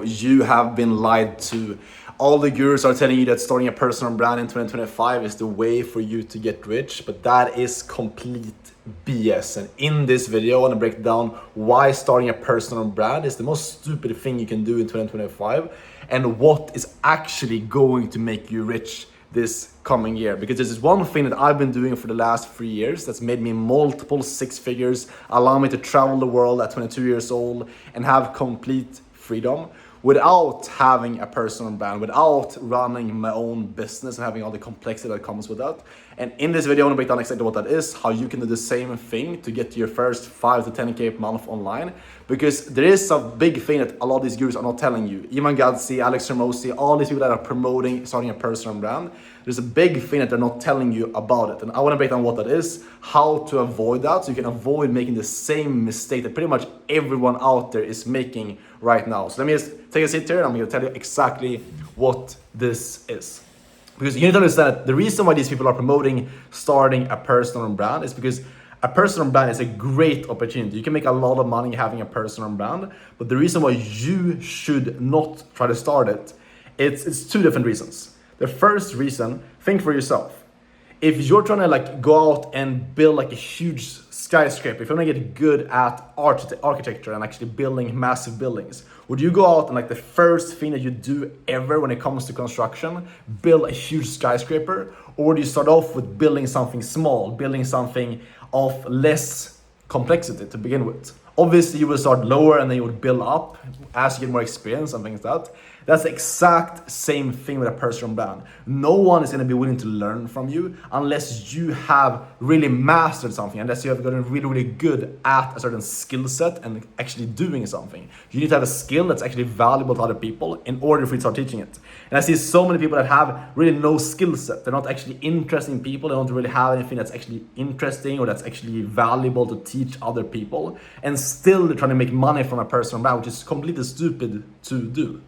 know you have been lied to. All the gurus are telling you that starting a personal brand in 2025 is the way for you to get rich, but that is complete BS. And in this video, I want to break down why starting a personal brand is the most stupid thing you can do in 2025 and what is actually going to make you rich this coming year. Because this is one thing that I've been doing for the last 3 years that's made me multiple six figures, allow me to travel the world at 22 years old and have complete freedom without having a personal brand, without running my own business and having all the complexity that comes with that. And in this video, I want to break down exactly what that is, how you can do the same thing to get to your first 5 to 10K per month online. Because there is a big thing that a lot of these gurus are not telling you. Iman Gadzhi, Alex Hormozi, all these people that are promoting starting a personal brand, there's a big thing that they're not telling you about it. And I want to break down what that is, how to avoid that, so you can avoid making the same mistake that pretty much everyone out there is making right now. So let me just take a seat here and I'm going to tell you exactly what this is. Because you need to understand that the reason why these people are promoting starting a personal brand is because a personal brand is a great opportunity. You can make a lot of money having a personal brand, but the reason why you should not try to start it, it's two different reasons. The first reason, think for yourself. If you're trying to go out and build a huge skyscraper, if you want to get good at architecture and actually building massive buildings, would you go out and the first thing that you do ever when it comes to construction, build a huge skyscraper? Or would you start off with building something small, building something of less complexity to begin with? Obviously, you will start lower and then you would build up as you get more experience and things like that. That's the exact same thing with a personal brand. No one is going to be willing to learn from you unless you have really mastered something, unless you have gotten really, really good at a certain skill set and actually doing something. You need to have a skill that's actually valuable to other people in order for you to start teaching it. And I see so many people that have really no skill set. They're not actually interesting people. They don't really have anything that's actually interesting or that's actually valuable to teach other people. And still they're trying to make money from a personal brand, which is completely stupid to do.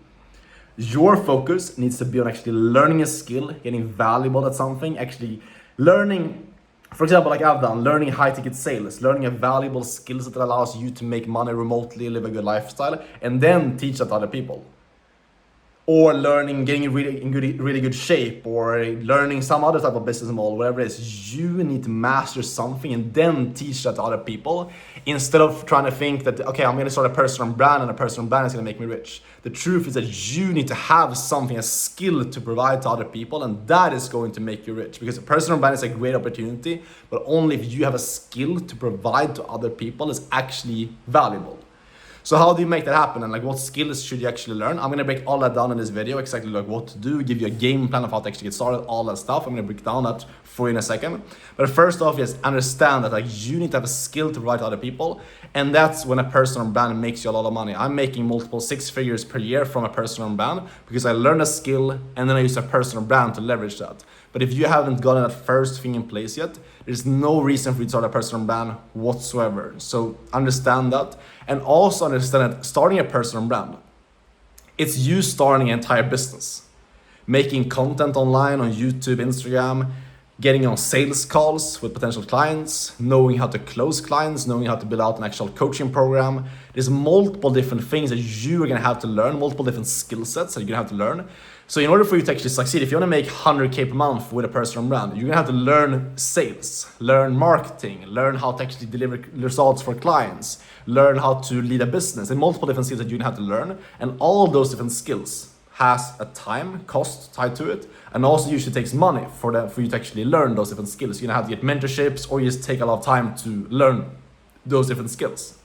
Your focus needs to be on actually learning a skill, getting valuable at something, actually learning, for example, like I've done, learning high ticket sales, learning a valuable skill set that allows you to make money remotely, live a good lifestyle, and then teach that to other people. Or learning, getting in really good shape, or learning some other type of business model, whatever it is. You need to master something and then teach that to other people instead of trying to think that, okay, I'm going to start a personal brand and a personal brand is going to make me rich. The truth is that you need to have something, a skill to provide to other people, and that is going to make you rich. Because a personal brand is a great opportunity, but only if you have a skill to provide to other people is actually valuable. So how do you make that happen, and what skills should you actually learn? I'm gonna break all that down in this video, exactly what to do, give you a game plan of how to actually get started, all that stuff. I'm gonna break down that for you in a second. But first off, just understand that you need to have a skill to provide to other people, and that's when a personal brand makes you a lot of money. I'm making multiple six figures per year from a personal brand because I learned a skill and then I use a personal brand to leverage that. But if you haven't gotten that first thing in place yet, there's no reason for you to start a personal brand whatsoever. So understand that. And also understand that starting a personal brand, it's you starting an entire business. Making content online on YouTube, Instagram, getting on sales calls with potential clients, knowing how to close clients, knowing how to build out an actual coaching program. There's multiple different things that you are gonna have to learn, multiple different skill sets that you're gonna have to learn. So in order for you to actually succeed, if you wanna make 100K per month with a personal brand, you're gonna have to learn sales, learn marketing, learn how to actually deliver results for clients, learn how to lead a business, and multiple different skills that you're gonna have to learn. And all those different skills has a time cost tied to it, and also usually takes money for you to actually learn those different skills. You're gonna have to get mentorships, or you just take a lot of time to learn those different skills.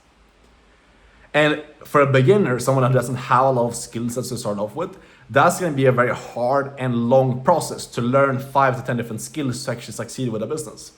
And for a beginner, someone who doesn't have a lot of skills to start off with, that's going to be a very hard and long process to learn 5 to 10 different skills to actually succeed with a business.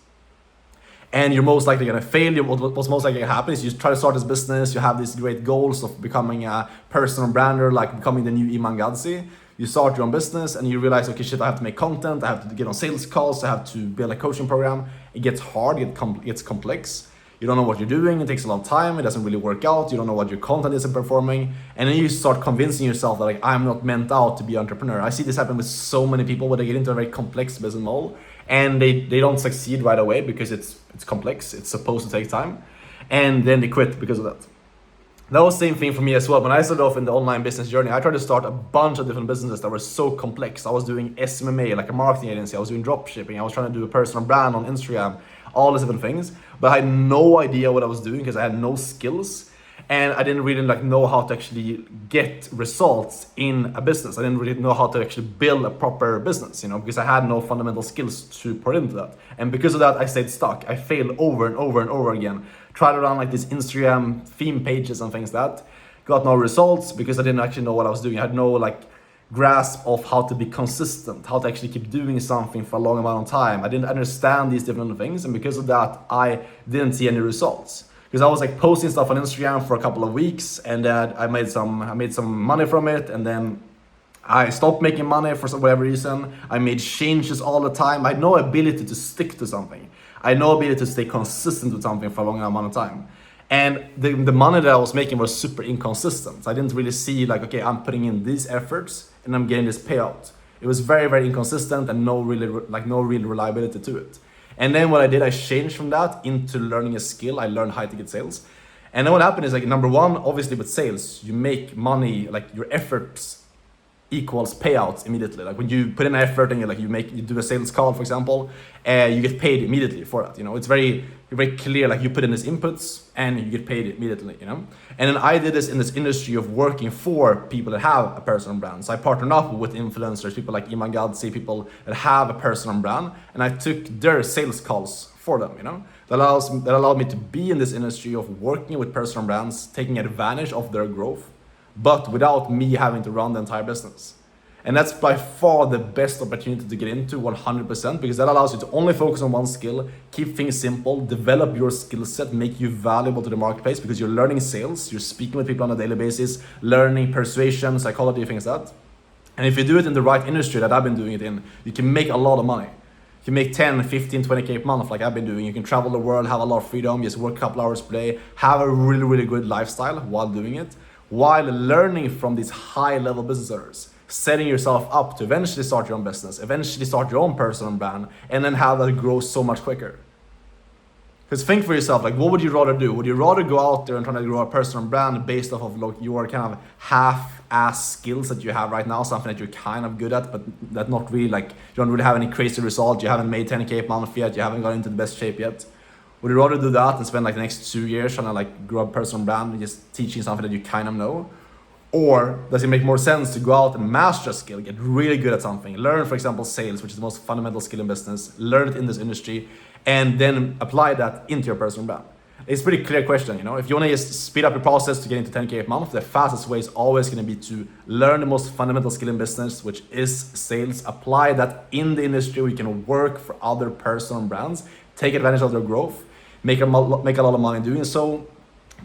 And you're most likely going to fail. What's most likely going to happen is you try to start this business, you have these great goals of becoming a personal brander, like becoming the new Iman Gadzhi. You start your own business and you realize, okay, shit, I have to make content, I have to get on sales calls, I have to build a coaching program. It gets hard, it gets complex. You don't know what you're doing, it takes a lot of time, it doesn't really work out, you don't know what your content is performing, and then you start convincing yourself that I'm not meant out to be an entrepreneur. I see this happen with so many people where they get into a very complex business model and they don't succeed right away because it's complex, it's supposed to take time, and then they quit because of that. That was the same thing for me as well. When I started off in the online business journey, I tried to start a bunch of different businesses that were so complex. I was doing SMMA, like a marketing agency. I was doing drop shipping. I was trying to do a personal brand on Instagram, all these different things. But I had no idea what I was doing because I had no skills. And I didn't really know how to actually get results in a business. I didn't really know how to actually build a proper business, because I had no fundamental skills to put into that. And because of that, I stayed stuck. I failed over and over and over again. Tried to run like these Instagram theme pages and things like that. Got no results because I didn't actually know what I was doing. I had no grasp of how to be consistent, how to actually keep doing something for a long amount of time. I didn't understand these different things. And because of that, I didn't see any results. Because I was posting stuff on Instagram for a couple of weeks, and I made some money from it, and then I stopped making money for whatever reason. I made changes all the time. I had no ability to stick to something. I had no ability to stay consistent with something for a long amount of time. And the money that I was making was super inconsistent. I didn't really see okay, I'm putting in these efforts and I'm getting this payout. It was very, very inconsistent and no real reliability to it. And then what I did, I changed from that into learning a skill. I learned high ticket sales. And then what happened is number one, obviously with sales, you make money, your efforts equals payouts immediately. When you put in effort and you do a sales call, for example, you get paid immediately for that. It's very clear. You put in these inputs and you get paid immediately. And then I did this in this industry of working for people that have a personal brand. So I partnered up with influencers, people like Iman Gadzhi, people that have a personal brand, and I took their sales calls for them. That allowed me to be in this industry of working with personal brands, taking advantage of their growth, but without me having to run the entire business. And that's by far the best opportunity to get into 100%, because that allows you to only focus on one skill, keep things simple, develop your skill set, make you valuable to the marketplace, because you're learning sales, you're speaking with people on a daily basis, learning persuasion, psychology, things like that. And if you do it in the right industry that I've been doing it in, you can make a lot of money. You can make 10, 15, 20K per month like I've been doing. You can travel the world, have a lot of freedom, just work a couple hours per day, have a really, really good lifestyle while doing it, while learning from these high-level business owners, setting yourself up to eventually start your own business, eventually start your own personal brand, and then have that grow so much quicker. Because think for yourself, what would you rather do? Would you rather go out there and try to grow a personal brand based off of your kind of half-ass skills that you have right now, something that you're kind of good at, but that not really you don't really have any crazy results, you haven't made 10K per month yet, you haven't got into the best shape yet? Would you rather do that and spend the next 2 years trying to grow a personal brand and just teaching something that you kind of know? Or does it make more sense to go out and master a skill, get really good at something, learn, for example, sales, which is the most fundamental skill in business, learn it in this industry, and then apply that into your personal brand? It's a pretty clear question, If you want to just speed up your process to get into 10K per month, the fastest way is always going to be to learn the most fundamental skill in business, which is sales, apply that in the industry where you can work for other personal brands, take advantage of their growth, make a lot of money doing so,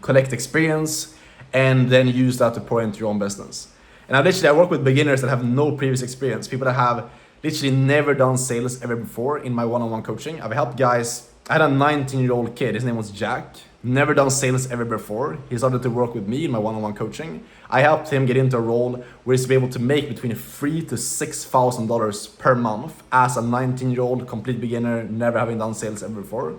collect experience, and then use that to pour into your own business. And I work with beginners that have no previous experience, people that have literally never done sales ever before in my one-on-one coaching. I've helped guys. I had a 19-year-old kid, his name was Jack, never done sales ever before. He started to work with me in my one-on-one coaching. I helped him get into a role where he's able to make between $3,000 to $6,000 per month as a 19-year-old complete beginner, never having done sales ever before.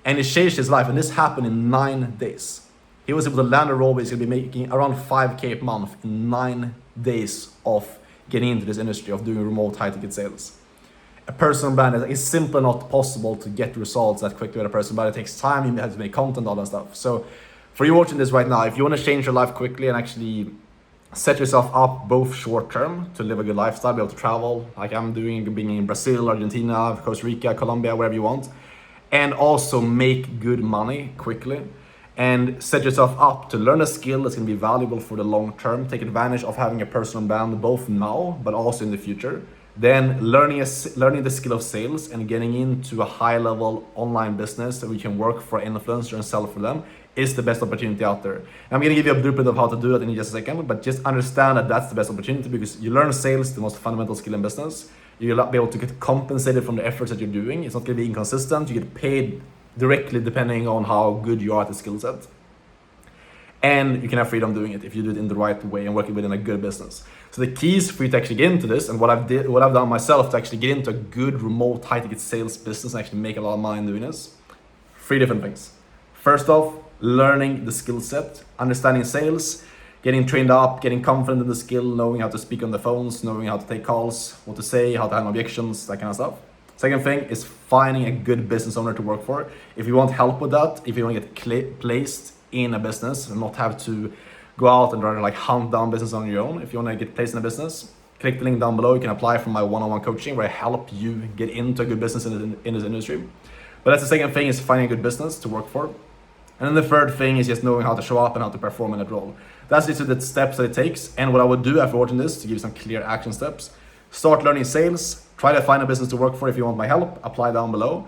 And it changed his life, and this happened in 9 days. He was able to land a role where he's going to be making around 5K per month in 9 days of getting into this industry of doing remote high-ticket sales. A personal brand is simply not possible to get results that quickly with a personal brand. It takes time, you have to make content, all that stuff. So for you watching this right now, if you want to change your life quickly and actually set yourself up both short-term to live a good lifestyle, be able to travel like I'm doing, being in Brazil, Argentina, Costa Rica, Colombia, wherever you want, and also make good money quickly, and set yourself up to learn a skill that's going to be valuable for the long term, take advantage of having a personal brand both now but also in the future, then learning the skill of sales and getting into a high-level online business that we can work for an influencer and sell for them is the best opportunity out there. And I'm going to give you a blueprint of how to do that in just a second, but just understand that that's the best opportunity, because you learn sales, the most fundamental skill in business. You'll be able to get compensated from the efforts that you're doing. It's not going to be inconsistent. You get paid directly depending on how good you are at the skill set. And you can have freedom doing it if you do it in the right way and working within a good business. So the keys for you to actually get into this, and what I've done myself to actually get into a good remote high-ticket sales business and actually make a lot of money doing this, 3 different things. First off, learning the skill set, understanding sales, getting trained up, getting confident in the skill, knowing how to speak on the phones, knowing how to take calls, what to say, how to handle objections, that kind of stuff. Second thing is finding a good business owner to work for. If you want help with that, if you want to get placed in a business and not have to go out and try to like hunt down business on your own, if you want to get placed in a business, click the link down below. You can apply for my one-on-one coaching where I help you get into a good business in this industry. But that's the second thing, is finding a good business to work for. And then the third thing is just knowing how to show up and how to perform in that role. That's just the steps that it takes. And what I would do after watching this, to give you some clear action steps: start learning sales, try to find a business to work for. If you want my help, apply down below.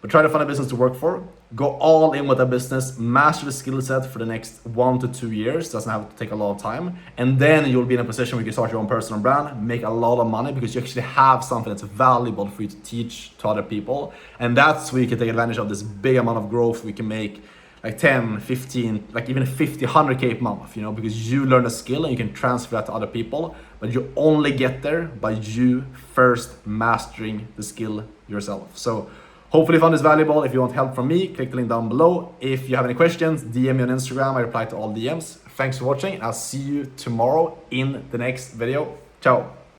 But try to find a business to work for, go all in with a business, master the skill set for the next 1 to 2 years, doesn't have to take a lot of time. And then you'll be in a position where you can start your own personal brand, make a lot of money because you actually have something that's valuable for you to teach to other people. And that's where you can take advantage of this big amount of growth we can make, like 10, 15, like even 50, 100K per month, you know, because you learn a skill and you can transfer that to other people, but you only get there by you first mastering the skill yourself. So hopefully you found this valuable. If you want help from me, click the link down below. If you have any questions, DM me on Instagram. I reply to all DMs. Thanks for watching. I'll see you tomorrow in the next video. Ciao.